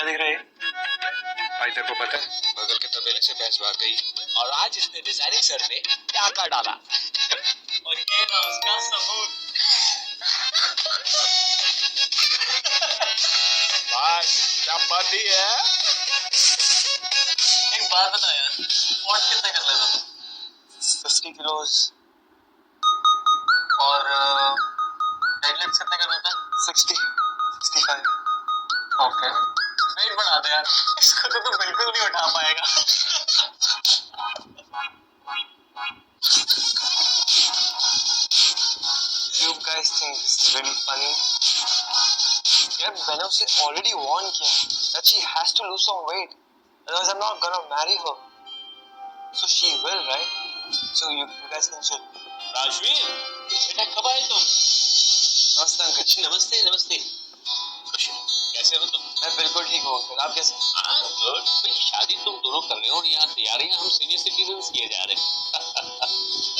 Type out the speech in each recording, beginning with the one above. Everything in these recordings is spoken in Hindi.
क्या दिख रहा है? भाई तेरे को पता है बगल के तबेले से भैंस भाग गई और आज इसने डिजाइनिंग सर पे टाका डाला और ये ना उसका सबूत। भाई क्या पार्टी है। एक बात बता यार, स्क्वाट कितने कर लेता तू? 50 किलोज। और डेडलिफ्ट कितने कर लेता? 65। ओके, वेट बढ़ा दे यार, इसको तो तू बिल्कुल नहीं उठा पाएगा। You guys think this is really funny? यार मैंने उसे already warn किया that she has to lose some weight, otherwise I'm not gonna marry her. So she will, right? So you guys can chill. Rajveer, बेटा कब आए तुम? नमस्ते अंकल जी। नमस्ते नमस्ते। खुश हो? कैसे हो तुम? मैं बिल्कुल ठीक हूँ अंकल, आप कैसे? हाँ गुड। भाई शादी तुम दोनों कर रहे हो और यहाँ तैयारियां हम सीनियर सिटीजन्स किए जा रहे हैं।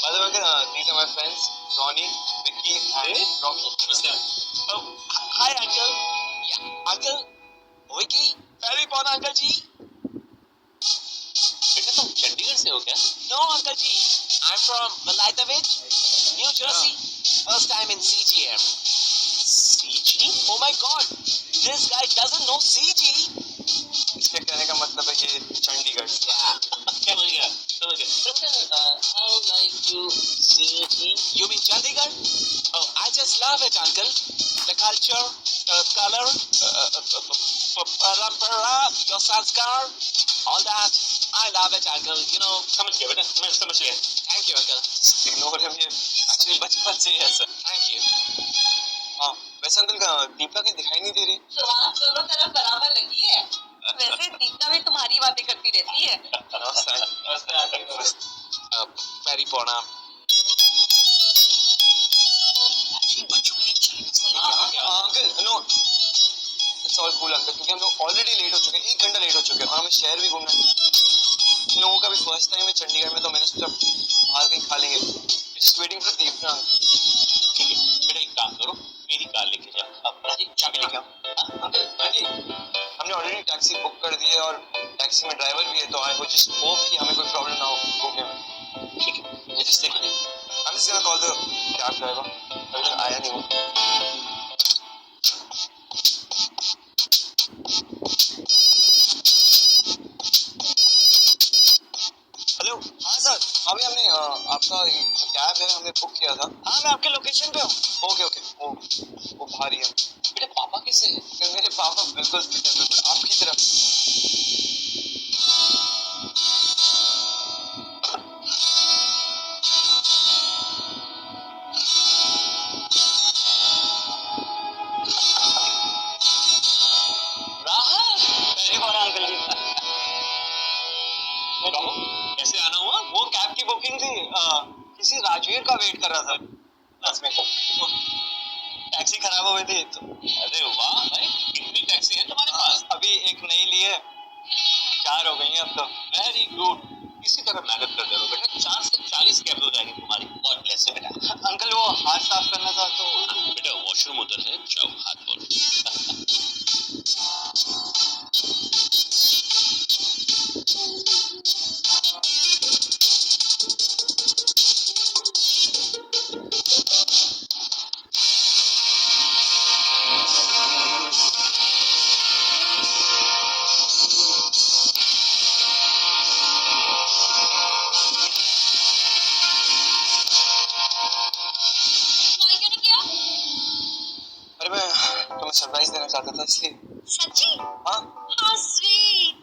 By the way, these are my friends, Ronnie, Vicky, and Rocky. नमस्कार। Hi uncle. Uncle, Vicky, Perry Pona uncle जी. बेटा तुम चंडीगढ़ से हो क्या? No uncle ji, I'm from Malaitavich, New Jersey. First time in CGM. CG? Oh my God, this guy doesn't know CG. इसके कहने का मतलब है ये चंडीगढ़। समझ गया समझ गया। How like you CG? You mean Chandigarh? Oh, I just love it, uncle. The culture, the color, parampara, your sanskar, all that. I love it, uncle. You know. समझ गया बेटा, मैं समझ गया। Thank you, uncle. Ignore him here. Actually, बचपन से ही है सर। Thank you. हाँ, वैसे अंकल का दीपा की दिखाई नहीं दे रही। तो दोनों तरफ बराबर लगी है। वैसे दीपिका भी तुम्हारी बातें करती रहती है। पैरी पौना। Uncle no, it's all cool uncle, क्योंकि हम लोग ऑलरेडी लेट हो चुके हैं, 1 घंटा लेट हो चुके हैं और हमें शहर भी घूमना है। इन लोगों का भी फर्स्ट टाइम है चंडीगढ़ में, तो मैंने सोचा बाहर कहीं खा लेंगे। Just waiting for Deepika. ठीक है बेटा, एक काम करो, मेरी कार लेके जाओ। अब चाबी लेके आओ। हमने ऑलरेडी टैक्सी बुक कर दी है और टैक्सी में ड्राइवर भी है, तो आई जस्ट होप कि हमें कोई प्रॉब्लम ना हो बुक में। ठीक है, मैं जस्ट देख ली। I'm just gonna call the cab driver. अभी तक आया नहीं वो। हेलो, हाँ सर, अभी हमने आपका जो कैब है हमने बुक किया था। हाँ, मैं आपके लोकेशन पे हूँ। ओके ओके, वो बाहर ही है। बेटा पापा कैसे हैं? मेरे पापा बिल्कुल फिट है, बिल्कुल आपकी तरफ। अंकल जी, कैसे आना हुआ? वो कैब की बुकिंग थी, किसी राजवीर का वेट कर रहा था बस में। टैक्सी खराब हो गई थी तो। अरे वाह भाई, कितनी टैक्सी है तुम्हारे पास? अभी एक नई ली है, 4 हो गई हैं अब तो। वेरी गुड, इसी तरह मेहनत करते रहो बेटा, 4 से 40 कैब हो जाएगी तुम्हारी। गॉड ब्लेस यू बेटा। अंकल वो हाथ साफ करना था तो। बेटा वॉशरूम उधर है, जाओ हाथ धो। अरे मैं तुम्हें सरप्राइज देना चाहता था इसलिए। सच्ची? हाँ, How sweet.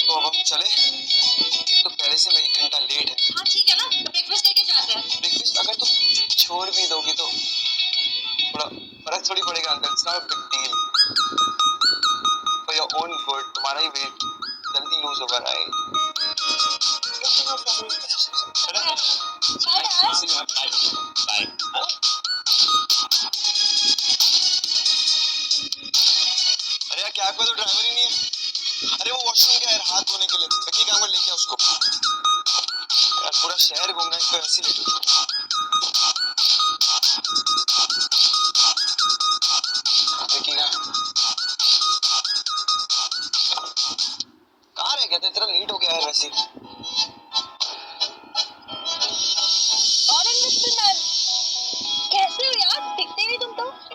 तो अब हम चले। एक तो पहले से मैं 1 घंटा लेट है। हाँ ठीक है ना, ब्रेकफास्ट लेके जाते हैं। ब्रेकफास्ट अगर तुम छोड़ भी दोगी तो थोड़ा फर्क थोड़ी पड़ेगा uncle, it's not a big deal. For your own good, तुम्हारा ही वेट जल्दी लूज होगा राइट। बाय। अरे यार कैब का तो ड्राइवर ही नहीं है। अरे वो वॉशरूम गया है हाथ धोने के लिए, विकी काम कर लेके उसको। यार पूरा शहर घूमना है, इसको ऐसे लेट हो।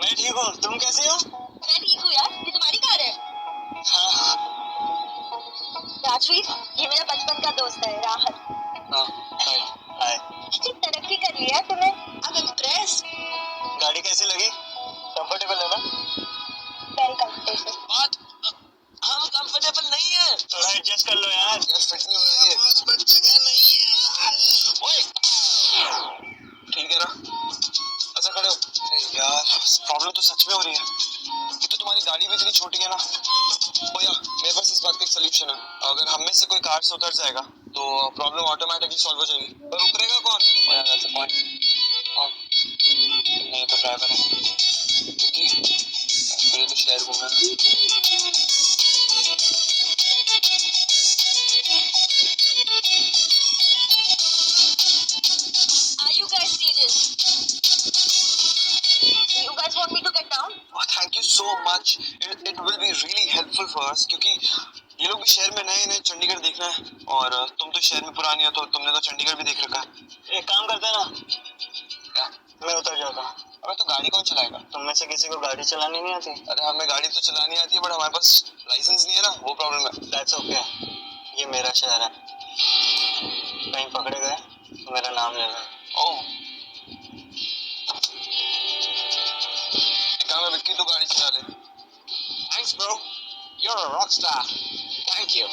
मैं ठीक हूँ, तुम कैसी हो? मैं ठीक हूँ यार, ये तुम्हारी कार है? हाँ राजवीर, ये मेरा बचपन का दोस्त है राहत। हाँ हाय हाय। कितनी तरक्की कर लिया है तुमने। I'm impressed. गाड़ी कैसी लगी? कंफर्टेबल है ना? Very comfortable. बात हम कंफर्टेबल नहीं है, थोड़ा एडजस्ट कर लो यार। फिट नहीं हो रहा है बस बट जगह नहीं है। ओए ठीक है ना? अच्छा खड़े हो। अरे यार प्रॉब्लम तो सच में हो रही है। ये तो तुम्हारी गाड़ी भी इतनी छोटी है ना। ओ यार मेरे पास इस बात का एक सोल्यूशन है। अगर हम में से कोई कार से उतर जाएगा तो प्रॉब्लम ऑटोमेटिकली सॉल्व हो जाएगी। पर उतरेगा कौन? ओ यार दैट्स अ पॉइंट। कौन? नहीं तो ड्राइवर है। क्योंकि मुझे तो शहर घूमना है। Are you guys serious? You guys want me to get down? Oh, thank you so much. It will be really helpful for us क्योंकि ये लोग भी शहर में नए नए चंडीगढ़ देखना है और तुम तो शहर में पुरानी हो तो तुमने तो चंडीगढ़ भी देख रखा है। एक काम करते हैं ना, क्या? मैं उतर जाता हूँ। अबे तो गाड़ी कौन चलाएगा? तुम में से किसी को गाड़ी चलानी नहीं आती? अरे हमें गाड़ी तो चलानी आती है बट हमारे पास लाइसेंस नहीं है ना, वो प्रॉब्लम है। दैट्स ओके, ये मेरा शहर है। कहीं पकड़े गए तो मेरा नाम लेना। ओह एक काम है विक्की, तू गाड़ी चला ले। Thanks bro, you're a rock star. Thank you.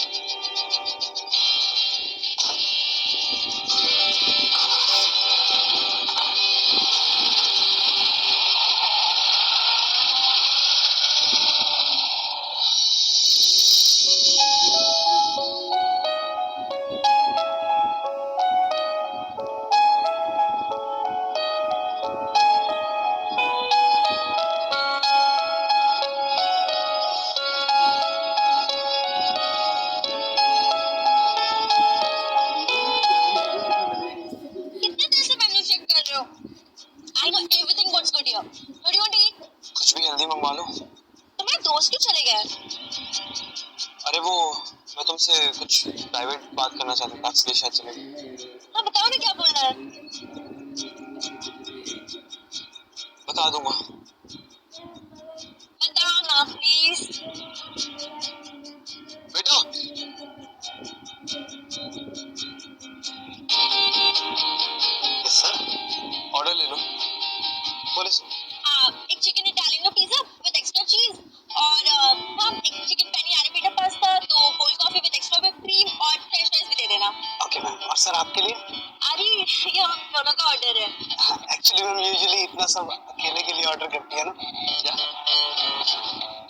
कितने देर से मेन्यू चेक कर रहे हो? I know everything what's good here. What do you want to eat? कुछ भी हेल्दी मंगवा लो। तुम्हारे दोस्त क्यों चले गए? अरे वो मैं तुमसे कुछ प्राइवेट बात करना चाहता था इसलिए शायद चले गए। हाँ बताओ ना क्या बोलना है। बता दूंगा। बताओ ना प्लीज। बेटा यस सर, ऑर्डर ले लो। बोले सर। एक chicken Italiano pizza with extra चीज और एक चिकन पेनी आरेबिटा पास्ता, दो cold coffee with extra whip cream और फ्रेंच फ्राइज भी दे देना। ओके मैम, और सर आपके लिए? अरे ये हम दोनों का ऑर्डर है। एक्चुअली मैम यूजुअली इतना सब अकेले के लिए ऑर्डर करती है ना। क्या?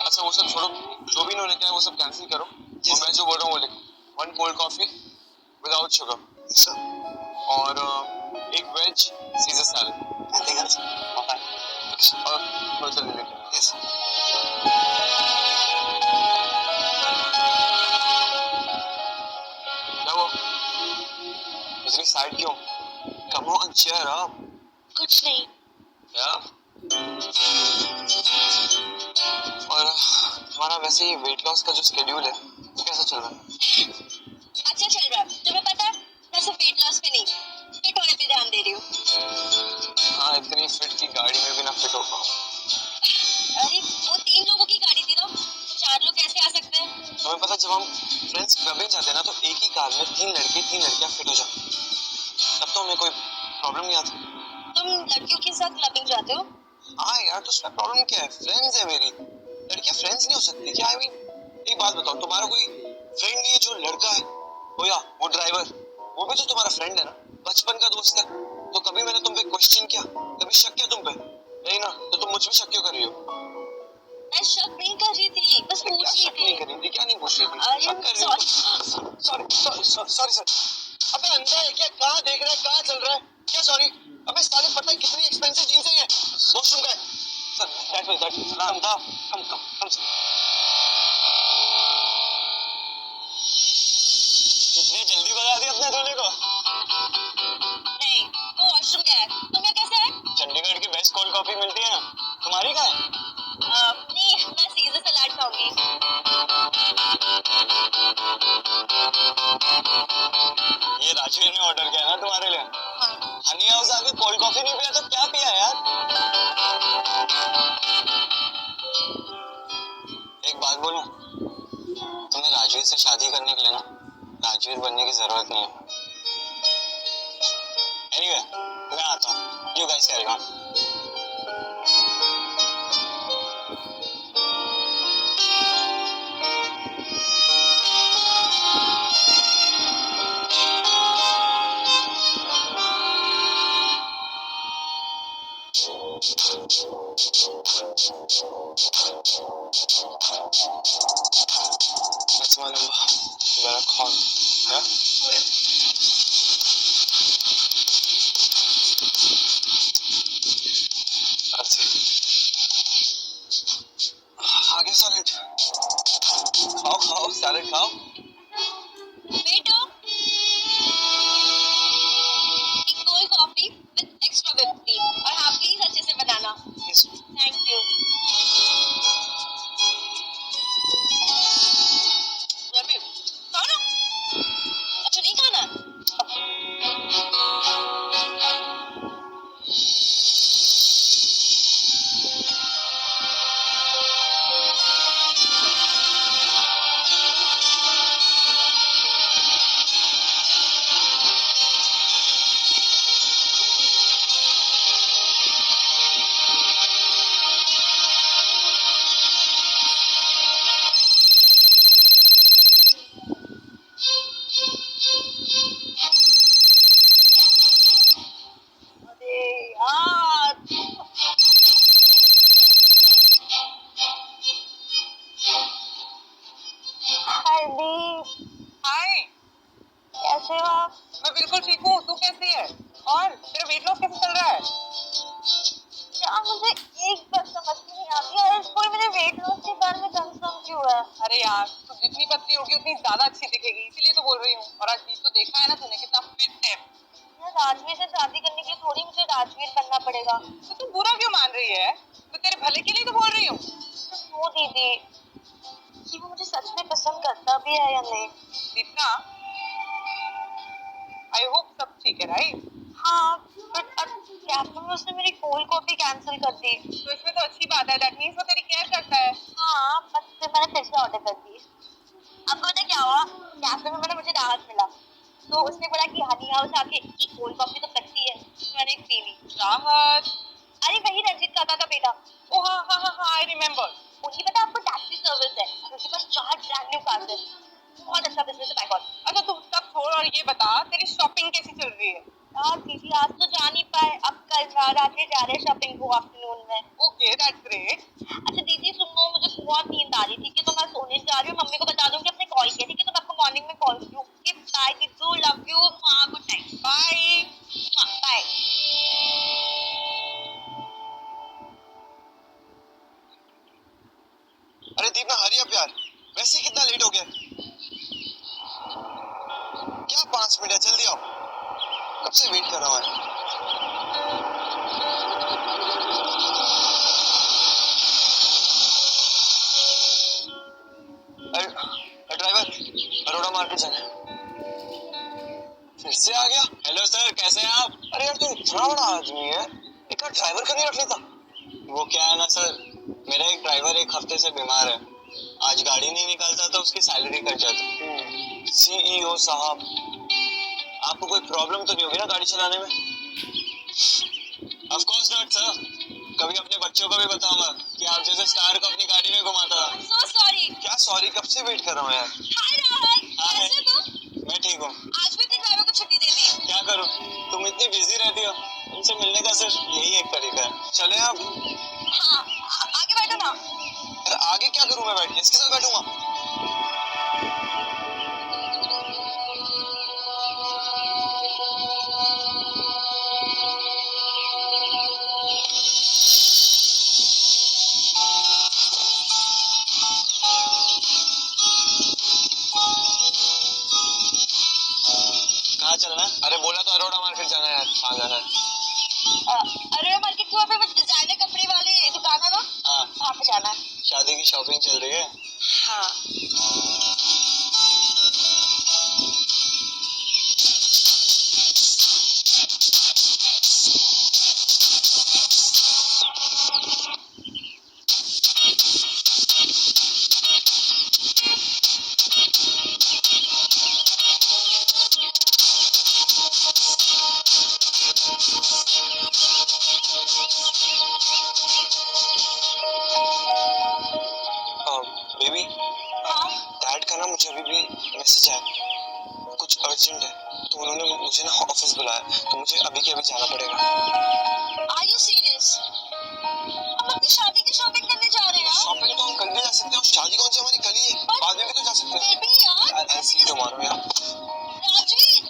अच्छा वो सब छोड़ो, जो भी इन्होंने कहा है वो सब कैंसिल करो और मैं जो बोल रहा हूँ वो लिखो। 1 cold coffee without sugar sir और एक veg caesar salad. Anything else? Okay और नूडल ले लेंगे। यस क्या वो इतनी साइड क्यों? Come on cheer up. कुछ नहीं। क्या? और तुम्हारा वैसे ये वेट लॉस का जो स्केड्यूल है वो कैसा चल रहा है? अच्छा चल रहा है। तुम्हें पता है मैं सिर्फ वेट लॉस पे नहीं फिट होने पे ध्यान दे रही हूँ। हाँ इतनी फिट की गाड़ी में भी ना फिट हो पाओ। अरे वो 3 लोगों की गाड़ी थी ना, 4 लोग कैसे आ सकते हैं? तुम्हें पता जब हम फ्रेंड्स क्लबिंग जाते हैं ना तो एक ही कार में 3 लड़के 3 लड़कियां फिट हो जाती हैं। तब तो हमें कोई प्रॉब्लम नहीं आती। तुम लड़कियों के साथ क्लबिंग जाते हो? हाँ यार तो उसमें प्रॉब्लम क्या है? फ्रेंड्स है मेरी, लड़कियां फ्रेंड्स नहीं हो सकती क्या? आई मीन एक बात बताओ, तुम्हारा कोई फ्रेंड नहीं है जो लड़का है? हो या वो ड्राइवर, वो भी तो तुम्हारा फ्रेंड है ना, बचपन का दोस्त है। तो कभी मैंने तुम पे क्वेश्चन किया, कभी शक किया तुम पे? नहीं ना, तो तुम मुझ पे शक क्यों कर रही हो? मैं शक नहीं कर रही थी, बस क्या पूछ रही शक नहीं थी। कर रही थी? क्या नहीं पूछ रही थी? अरे शक कर रही थी। Sorry sir. अबे अंधा है क्या? कहाँ देख रहा है, कहाँ चल रहा है? क्या सॉरी? अबे साले पता है कितनी एक्सपेंसिव जींस है ये? वॉशरूम का है सर। That come sir. इतनी जल्दी बता दी अपने दूल्हे को? नहीं वो वॉशरूम गया है। तुम्हें कैसे है? चंडीगढ़ की बेस्ट कोल्ड कॉफी मिलती है ना, तुम्हारी कहाँ है? नहीं मैं सीजर सलाद खाऊंगी। ये राजवीर ने ऑर्डर किया ना तुम्हारे लिए? हाँ। हनी हाउस आके कोल्ड कॉफी नहीं पिया तो क्या पिया यार? पड़ेगा। That's my number. You better call. Yeah? That's it. आगे सैलेड खाओ खाओ सैलेड खाओ। Waiter, एक cold coffee with extra whipped cream और हाँ प्लीज अच्छे से बनाना। Yes. Thank you. रवि, खाओ ना। अच्छा नहीं खाना? अरे यार। हाय दी। हाय, कैसे हो आप? मैं बिल्कुल ठीक हूँ। तू कैसी है? और तेरा वेट लॉस कैसे चल रहा है? यार मुझे एक बात समझ में नहीं आती है, कोई मेरे वेट लॉस के बारे में कंसर्न क्यों है? अरे यार, तू जितनी पतली होगी उतनी ज्यादा अच्छी दिखेगी, इसीलिए तो बोल रही हूँ। और आज भी तो देखा है ना तूने कितना फिट है। यार राजवीर से शादी करने के लिए थोड़ी मुझे राजवीर बनना पड़ेगा। तो तू बुरा क्यों मान रही है? तो तेरे भले के लिए तो बोल रही हूँ। वो दीदी कि वो मुझे सच में पसंद करता भी है या नहीं? दीपिका, आई होप सब ठीक है, राइट? हाँ, बट अब कैफे में उसने मेरी कोल्ड कॉफी कैंसिल कर दी। तो इसमें तो अच्छी बात है, दैट मींस वो तेरी केयर करता है। हाँ, बट फिर मैंने फिर से ऑर्डर कर दी। अब पता क्या हुआ, कैफे में मुझे राहत मिला, तो उसने बोला कि हनी हाउस आके एक कोल्ड कॉफी तो सकती है, तो मैंने एक पी ली। राहत? अरे वही रंजीत काका का बेटा। ओ हाँ हाँ हाँ हाँ, आई रिमेम्बर। उन्हीं पता आपको टैक्सी सर्विस है, उसके पास 4 ब्रांड न्यू कार्स है। बहुत अच्छा बिजनेस है बैकऑन। अच्छा तू सब छोड़ और ये बता, तेरी शॉपिंग कैसी चल रही है? यार दीदी आज तो जा नहीं पाए, अब कल रात में जा रहे शॉपिंग को आफ्टरनून में। Okay, that's great. अच्छा दीदी सुनो, मुझे बहुत नींद आ रही थी कि तो मैं सोने जा रही हूँ। मम्मी को बता दूंगी आपने कॉल किया, ठीक है? तो मैं आपको मॉर्निंग में कॉल करूँगी। Bye Kittu, love you, good night, bye. Bye. अरे दीपना हरी अप यार, वैसे ही कितना लेट हो गया। क्या 5 मिनट है, जल्दी आओ। कब से वेट कर रहा हूँ मैं। ड्राइवर, बड़ौदा मार्केट जाना है। फिर से आ गया। हेलो सर, कैसे हैं आप? अरे यार तू इतना बड़ा आदमी है, एक ड्राइवर का नहीं रख लेता? वो क्या है ना सर, मेरा एक ड्राइवर 1 हफ्ते से बीमार है। आज गाड़ी नहीं निकालता तो उसकी सैलरी कट जाती। सीईओ साहब, आपको कोई प्रॉब्लम तो नहीं होगी ना गाड़ी चलाने में? Of course not sir. कभी अपने बच्चों को भी बताऊंगा कि आप जैसे स्टार को अपनी गाड़ी में घुमाता था। So sorry. क्या सॉरी, कब से वेट कर रहा हूँ यार। हाय राहुल, हाय। कैसे तुम? मैं ठीक हूँ। आज भी अपने ड्राइवर को छुट्टी दे दी। क्या करूँ, तुम इतनी बिजी रहती हो, तुमसे मिलने का सिर्फ यही एक तरीका है। चले आप। हाँ, आगे बैठो ना। अरे आगे क्या करूँ मैं बैठ के, इसके साथ बैठूंगा? कहाँ चलना है? अरे बोला तो अरोड़ा मार्केट जाना है यार, कहाँ जाना है? अरे मार्केट को पे डिजाइनर कपड़े वाली दुकान है ना, हाँ, वहाँ पे जाना है। शादी की शॉपिंग चल रही है। हाँ। मुझे अभी के अभी जाना पड़ेगा। Are you serious? हम अपनी शादी की शॉपिंग करने जा रहे हैं। शॉपिंग तो हम कल भी जा सकते हैं, शादी कौन सी हमारी कल ही है, बाद में भी तो जा सकते हैं। बेबी यार, ऐसे ही तो मारो यार। राजवीर,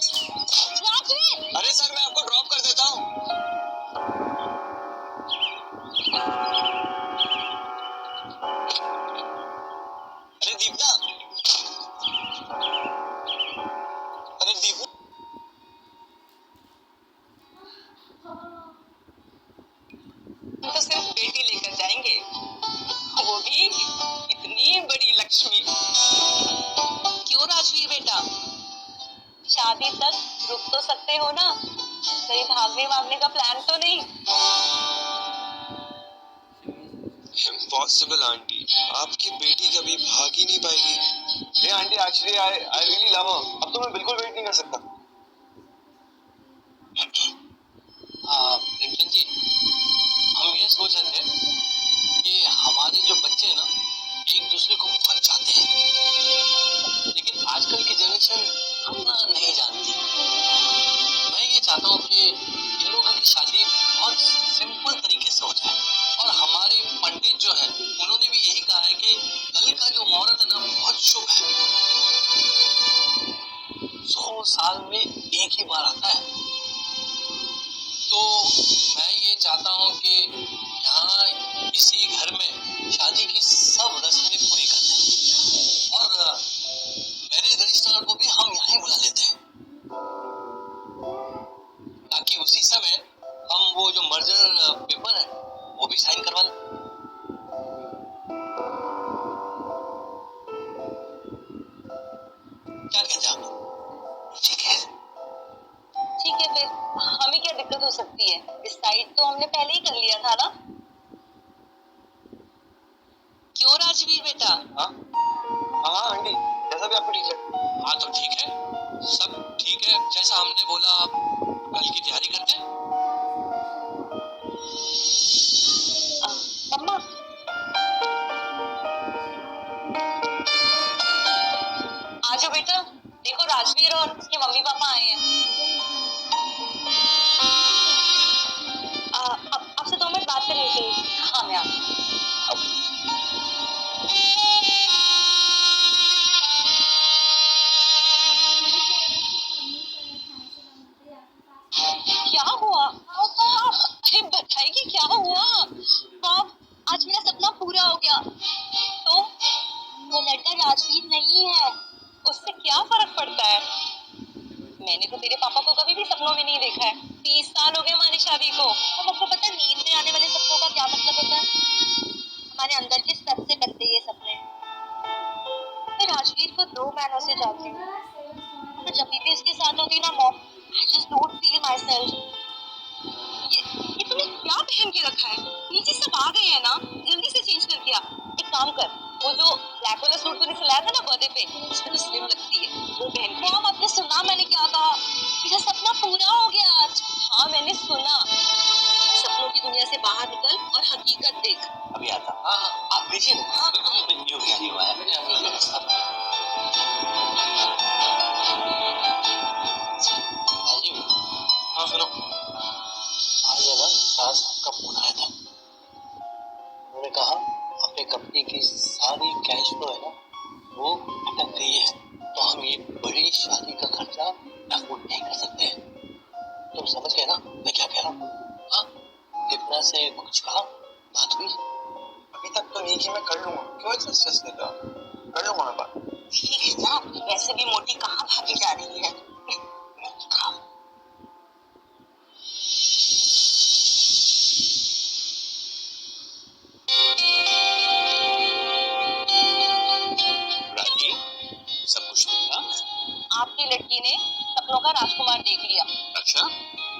राजवीर। अरे सर मैं आपको ड्रॉप कर देता हूँ। अरे दीपना, अरे दीपू, हम तो सिर्फ बेटी लेकर जाएंगे, वो भी इतनी बड़ी लक्ष्मी। क्यों राजवीर बेटा, शादी तक रुक तो सकते हो ना? कहीं भागने वागने का प्लान तो नहीं? इम्पॉसिबल आंटी, आपकी बेटी कभी भाग ही नहीं पाएगी। नहीं aunty, actually I really love हर। अब तो मैं बिल्कुल वेट नहीं कर सकता। प्रेमचंद जी, हम ये सोच रहे थे कि हमारे जो बच्चे हैं ना, एक दूसरे को बहुत चाहते हैं, लेकिन आजकल की जनरेशन अपना नहीं जानती। मैं ये चाहता हूँ कि इन लोगों की शादी बहुत सिंपल तरीके से हो जाए, और हमारे पंडित जो है उन्होंने भी यही कहा है कि कल का जो मुहूर्त है ना बहुत शुभ है। 100 साल में एक ही बार आता है, तो मैं ये चाहता हूँ कि यहाँ इसी घर में शादी की सब रस्में पूरी कर दें, और मेरे रजिस्ट्रार को भी हम यहाँ ही बुला लेते हैं, ताकि उसी समय हम वो जो मर्जर पेपर है वो भी साइन करवा लें। क्या कहते हैं आप? ठीक है। ठीक है फिर, हमें क्या दिक्कत हो सकती है? डिसाइड तो हमने पहले ही कर लिया था ना। क्यों राजवीर बेटा? हाँ हाँ आंटी, जैसा भी आपको ठीक है। हाँ तो ठीक है, सब ठीक है, जैसा हमने बोला। आप कल की तैयारी करते हैं। मम्मा, आ जाओ बेटा। देखो राजवीर और उसके मम्मी पापा आए हैं। आपसे 2 मिनट बात करनी थी। हाँ मैं क्या हुआ? अरे बताइए क्या हुआ? पाप, आज मेरा सपना पूरा हो गया। तो वो लड़का राजवीर नहीं है। उससे क्या फर्क पड़ता है? मैंने तो तेरे पापा को कभी भी सपनों में नहीं देखा है। 30 साल हो गए हमारी शादी को। और आपको पता है नींद में आने वाले सपनों का क्या मतलब होता है? हमारे अंदर के सबसे गंदे ये सपने। मैं राजवीर को 2 महीनों से जानती हूँ, तो जब भी इसके साथ होती ना mom, I just don't feel my self. ये तूने क्या पहन के रखा है? नीचे सब आ गए हैं ना, जल्दी से चेंज कर दिया। एक काम कर, वो जो ब्लैक वाला सूट तूने सिलाया था ना बर्थडे पे, उसमें तो स्लिम लगती है, वो पहन के। मॉम आपने सुना मैंने क्या कहा? मेरा सपना पूरा हो गया आज। हाँ मैंने सुना। सपनों की दुनिया से बाहर निकल और हकीकत देख। अभी आता। हाँ आप भेजिए ना। हाँ बिल्कुल, ये भी हुआ है। हाँ सुनो, आज है ना शाह साहब का फोन आया था। उन्होंने कहा अपनी कंपनी की सारी कैश फ्लो है ना वो अटक गई है, तो हम ये बड़ी शादी का खर्चा अफोर्ड नहीं कर सकते। तुम समझ गए ना मैं क्या कह रहा हूँ? हाँ, कितना से कुछ कहा, बात हुई? अभी तक तो नहीं कि मैं कर लूंगा। क्यों इतना स्ट्रेस लेता? कर लूंगा मैं बात। ठीक है ना, वैसे भी मोटी कहाँ भागी जा रही है। राजी, सब कुछ ठीक था? आपकी लड़की ने सपनों का राजकुमार देख लिया। अच्छा,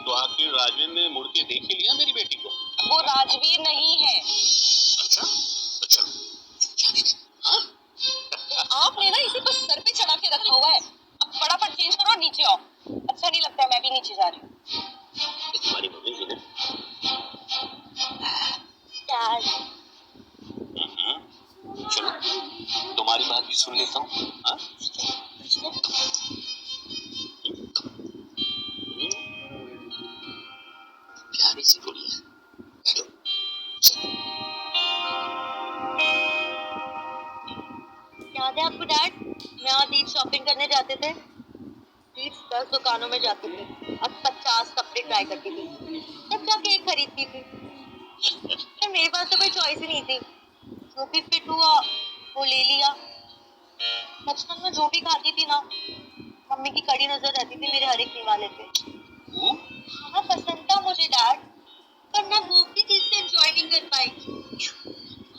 तो आखिर राजवीर ने मुड़ के देख ही लिया मेरी बेटी को? वो राजवीर नहीं है। अच्छा, तो चलो। हाँ? आपने ना इसे बस सर पे चढ़ा के रखा हुआ है। अब फटाफट चेंज करो और नीचे आओ। अच्छा नहीं लगता है, मैं भी नीचे जा रही हूँ। ये तुम्हारी मम्मी ही ना? डैड, चलो, तुम्हारी बात भी सुन लेता हूँ। हाँ? याद है आपको डैड, यहाँ बीच शॉपिंग करने जाते थे, बीच 10 दुकानों में जाती थी और 50 कपड़े ट्राई करती थी, तब जाके एक खरीदती थी। फिर मेरे पास तो कोई चॉइस ही नहीं थी, जो भी फिट हुआ वो ले लिया। बचपन में जो भी खाती थी ना, मम्मी की कड़ी नजर रहती थी मेरे हर एक निवाले पे। खाना पसंद था मुझे डैड, पर मैं वो भी चीज से एंजॉय नहीं कर पाई।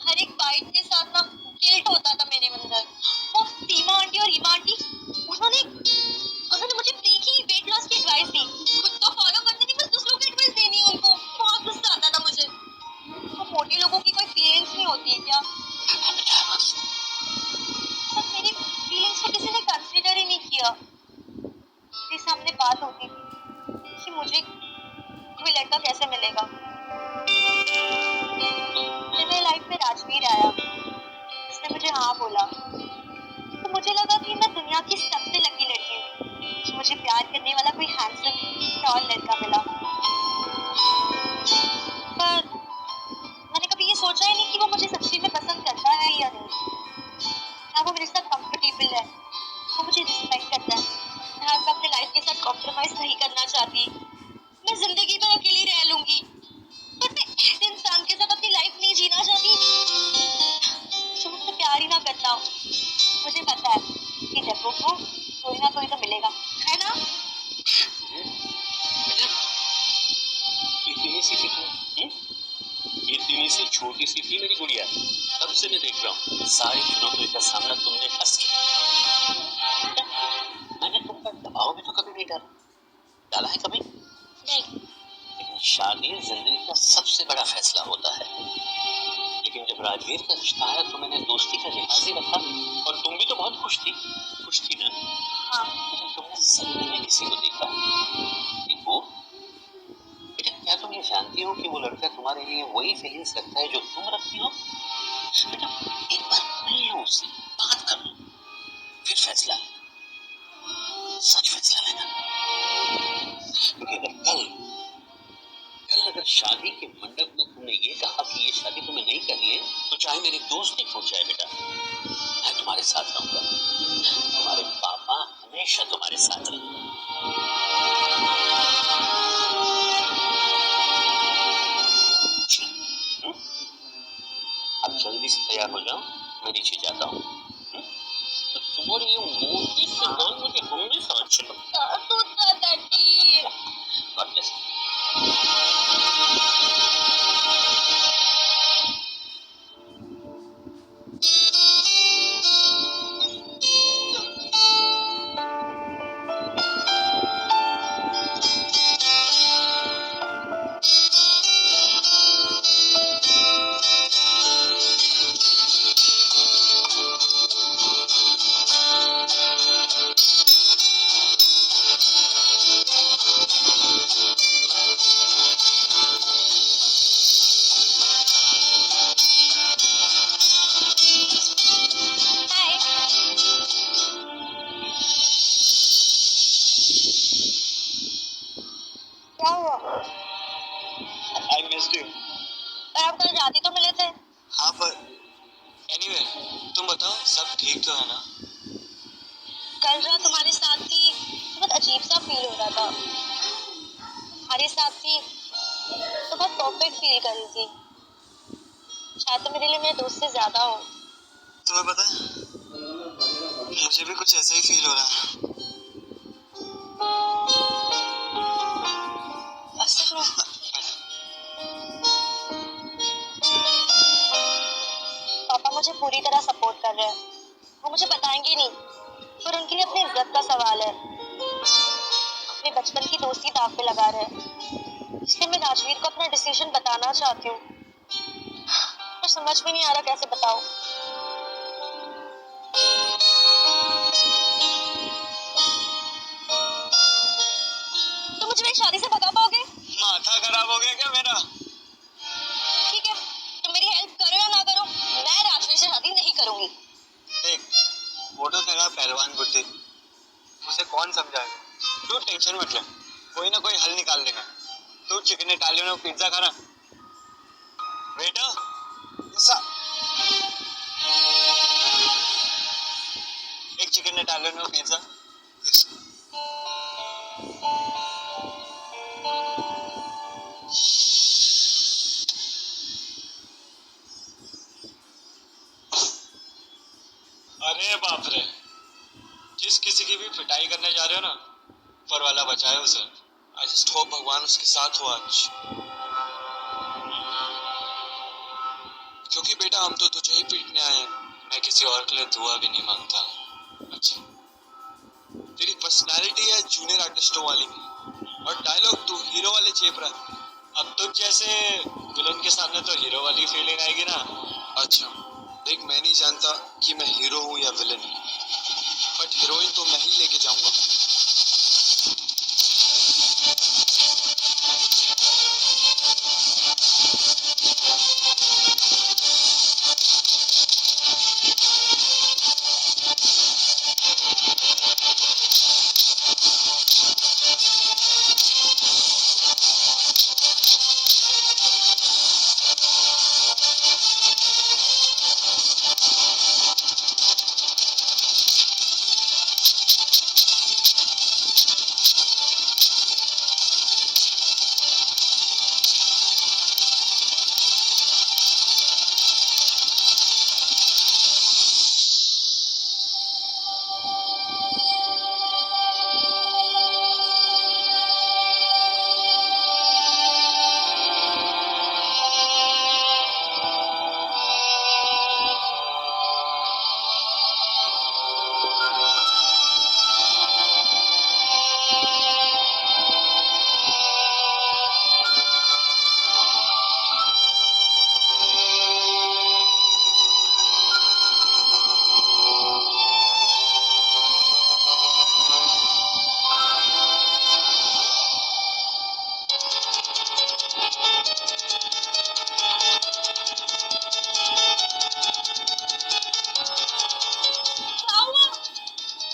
हर एक बाइट के साथ ना गिल्ट होता था मेरे अंदर। वो सीमा आंटी और रीमा आंटी, उन्होंने उन्होंने मुझे फ्री की वेट लॉस की एडवाइस दी। खुद तो फॉलो करती थी, बस दूसरों को एडवाइस देनी है उनको। बहुत गुस्सा आता था मुझे। तो मोटे लोगों की कोई फीलिंग्स नहीं होती है क्या? पर मेरी फीलिंग्स को किसी ने कंसीडर ही नहीं किया। मेरे सामने बात होती थी कि मुझे कोई लड़का कैसे मिलेगा। फिर मेरी लाइफ में राजवीर आया, उसने मुझे हाँ बोला, तो मुझे लगा कि मैं दुनिया की सबसे लकी लड़की हूँ कि मुझे प्यार करने वाला कोई हैंडसम टॉल लड़का मिला। पर मैंने कभी ये सोचा ही नहीं कि वो मुझे सच्ची में पसंद करता है या नहीं। क्या वो मेरे साथ कंफर्टेबल है, वो मुझे रिस्पेक्ट करता है, क्या मैं अपने लाइफ के साथ कॉम्प्रोमाइज नहीं करना चाहती। मैं जिंदगी भर अकेली रह लूंगी, पर मैं ऐसे इंसान के साथ अपनी लाइफ नहीं जीना चाहती जो मुझसे प्यार ही ना करता हो। मुझे पता है कि जब वो हो कोई ना कोई तो मिलेगा, है ना? इतनी सी थी तुम, इतनी सी छोटी सी थी मेरी गुड़िया, तब से मैं देख रहा हूँ सारी चुनौतियों का सामना तुमने हंस के। मैंने तुम पर दबाव भी तो कभी नहीं डाला है कभी नहीं। लेकिन शादी जिंदगी का सबसे बड़ा फैसला होता है। लेकिन जब राजवीर का रिश्ता आया तो मैंने दोस्ती का लिहाज ही रखा, और तुम भी तो बहुत खुश थी ना? हाँ। लेकिन तुमने सपने में किसी को देखा कि वो, बेटा क्या तुम ये जानती हो कि वो लड़का तुम्हारे लिए वही फीलिंग्स रखता है जो तुम रखती हो? बेटा एक बार मिल लो उससे, बात कर लो, फिर फैसला लेना, सच फैसला लेना। क्योंकि अगर कल अगर शादी के मंडप में तुमने ये कहा कि ये शादी तुम्हें नहीं करनी है, तो चाहे मेरी दोस्ती छूट जाए बेटा, मैं तुम्हारे साथ रहूंगा। तुम्हारे पापा हमेशा तुम्हारे साथ रहेंगे। अब जल्दी से तैयार हो जाओ, मैं नीचे जाता हूँ। तो तुम्हारी ये मोटी सी बात मुझे हमेशा अच्छी लगती है। God bless you. क्या हुआ? I missed you. पर आप कल रात ही तो मिले थे। हाँ पर anyway, तुम बताओ सब ठीक तो है ना? कल रात तुम्हारे साथ थी, बहुत अजीब सा फील हो रहा था। हमारे साथ थी तो बहुत परफेक्ट फील कर रही थी। शायद तो मेरे लिए मेरे दोस्त से ज्यादा हो। तुम्हें पता है मुझे भी कुछ ऐसा ही फील हो रहा है। सच में? पापा मुझे पूरी तरह सपोर्ट कर रहे हैं। वो मुझे बताएंगे नहीं, पर उनके लिए अपनी इज्जत का सवाल है। अपने बचपन की दोस्ती दांव पे लगा रहे हैं, इसलिए मैं राजवीर को अपना डिसीजन बताना चाहती हूँ, पर समझ में नहीं आ रहा कैसे बताऊं। तो मुझे मेरी शादी से भगा पाओगे? माथा खराब हो गया क्या मेरा? ठीक है, तुम मेरी हेल्प करो या ना करो, मैं राजवीर से शादी नहीं करूंगी। देख, वो तो तेरा पहलवान बुद्धि, उसे कौन समझाएगा? तू टेंशन मत ले, कोई ना कोई हल निकाल देगा। तू चिकन इटालियन और पिज्जा खाना। बेटा, Italian or pizza? Yes. अरे बाप रे, जिस किसी की भी पिटाई करने जा रहे हो ना, ऊपर वाला बचाए उसे। I just hope भगवान उसके साथ हो आज, क्योंकि बेटा हम तो तुझे ही पीटने आए हैं। मैं किसी और के लिए दुआ भी नहीं मांगता। अच्छा, तेरी पर्सनालिटी है जूनियर आर्टिस्टों वाली, और डायलॉग तू हीरो वाले चेप रहा है। अब तुझ जैसे विलन के सामने तो हीरो वाली फीलिंग आएगी ना। अच्छा, देख मैं नहीं जानता कि मैं हीरो हूँ या विलन, बट हीरोइन तो मैं ही लेके जाऊंगा।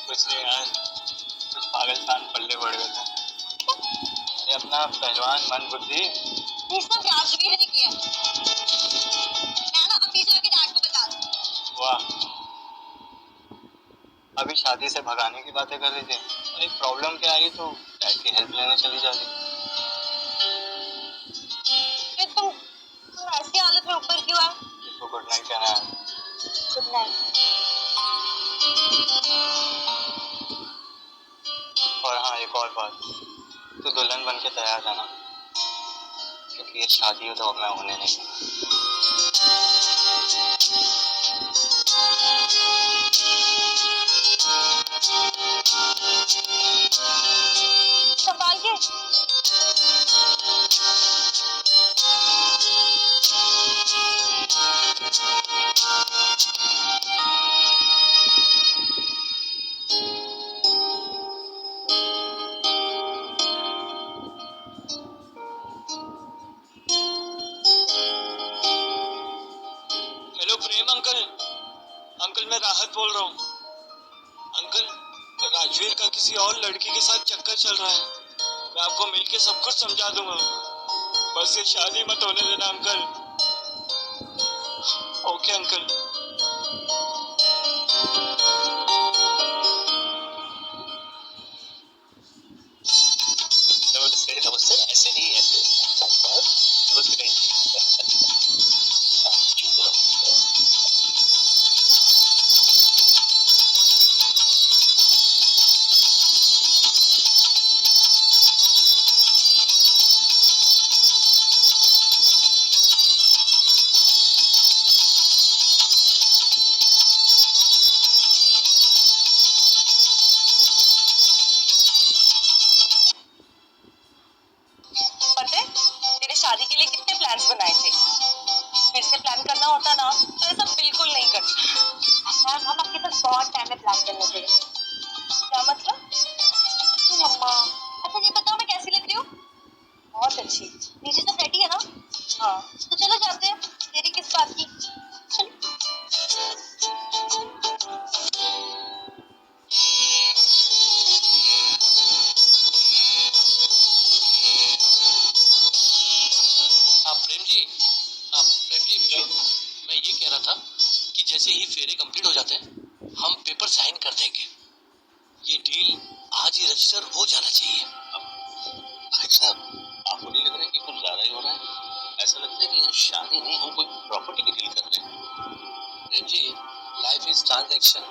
कुछ नहीं यार, कुछ पागलपन पल्ले पड़ गए थे। अरे अपना पहलवान मन बुद्धि। ये सब राजवीर ने किया। मैं ना अभी जाके डैड को बता दूँ। वाह, अभी शादी से भगाने की बातें कर रही थी, और एक प्रॉब्लम क्या आई तो डैड की हेल्प लेने चली जा रही। फिर तुम ऐसी हालत में ऊपर क्यों आए? इसको गुड नाइट कहना है। Good night. और हाँ, एक और बात, तो दुल्हन बन के तैयार रहना, क्योंकि ये शादी हो तो अब मैं होने नहीं दूंगा। संभाल के। हेलो प्रेम अंकल। अंकल मैं राहत बोल रहा हूँ। अंकल, राजवीर का किसी और लड़की के साथ चक्कर चल रहा है। मैं आपको मिलके सब कुछ समझा दूंगा, बस ये शादी मत होने देना अंकल। Okay uncle. नमस्ते नमस्ते, ऐसे नहीं ऐसे। नमस्ते। पता है तेरे शादी के लिए कितने प्लान्स बनाए थे। फिर से प्लान करना होता ना तो ऐसा बिल्कुल नहीं करती। मैम हम आपके पास बहुत टाइम में प्लान करने थे। क्या मतलब? मम्मा, अच्छा ये बताओ मैं कैसी लग रही हूँ? बहुत अच्छी। नीचे सब रेडी है ना? हाँ, तो चलो जाते हैं। देरी किस बात की? चलो। प्रेम जी, मैं ये कह रहा था कि जैसे ही फेरे कंप्लीट हो जाते हैं, हम पेपर साइन कर देंगे। ये डील आज ही रजिस्टर हो जाना चाहिए। भाई साहब, आपको नहीं लग रहा है कि कुछ ज्यादा ही हो रहा है? ऐसा लगता है कि यहाँ शादी नहीं, हम कोई प्रॉपर्टी की डील कर रहे हैं। Prem ji, life is transaction.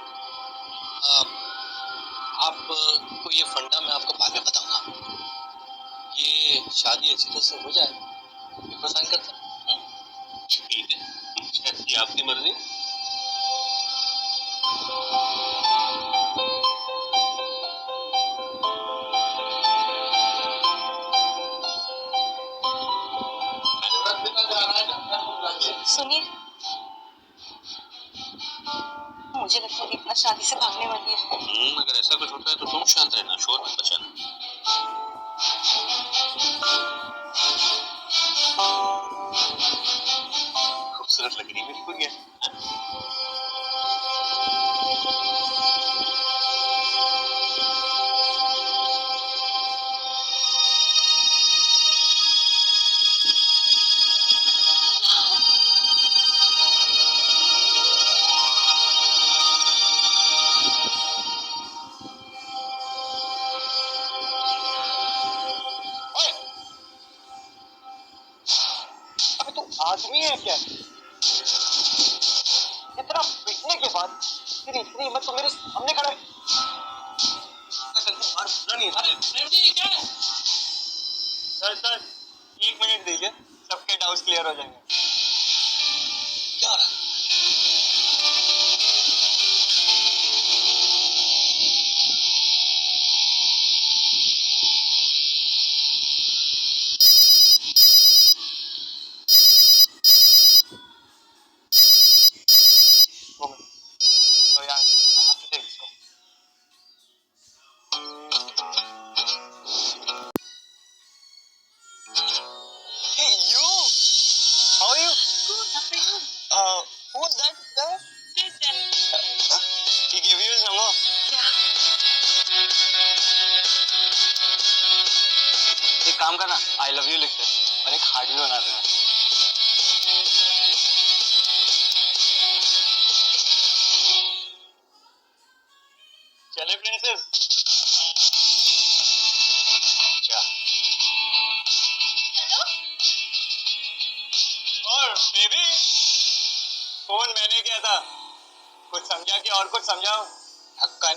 आप को ये फंडा मैं आपको बाद में बताऊंगा। ये शादी अच्छी तरह से हो जाए, पेपर साइन करते हैं। ठीक है, जैसी आपकी मर्जी। सुनिए, मुझे लगता है कि इतना शादी से भागने वाली है। अगर ऐसा कुछ होता है तो तुम शांत रहना, शोर मत मचाना। खूबसूरत लग रही मेरी गुड़िया। अबे तू आदमी है क्या? इतना पिटने के बाद तेरी इतनी हिम्मत तो मेरे सामने खड़ा है। मार पूरा नहीं। अरे प्रेम जी, क्या है? सर 1 मिनट दीजिए, सबके डाउट्स क्लियर हो जाएंगे। क्या हो रहा है? Moment. So yeah, I have to take this call. Hey you! How are you? Good, how are you? Who was that guy? Jason. He gave you his number. क्या? एक काम करना, I love you लिख दे और एक हार्ट भी बना देना। चले प्रिंसेस। क्या? चलो। और बेबी, फोन मैंने किया था, कुछ समझा कि और कुछ समझाओ? ढक्कन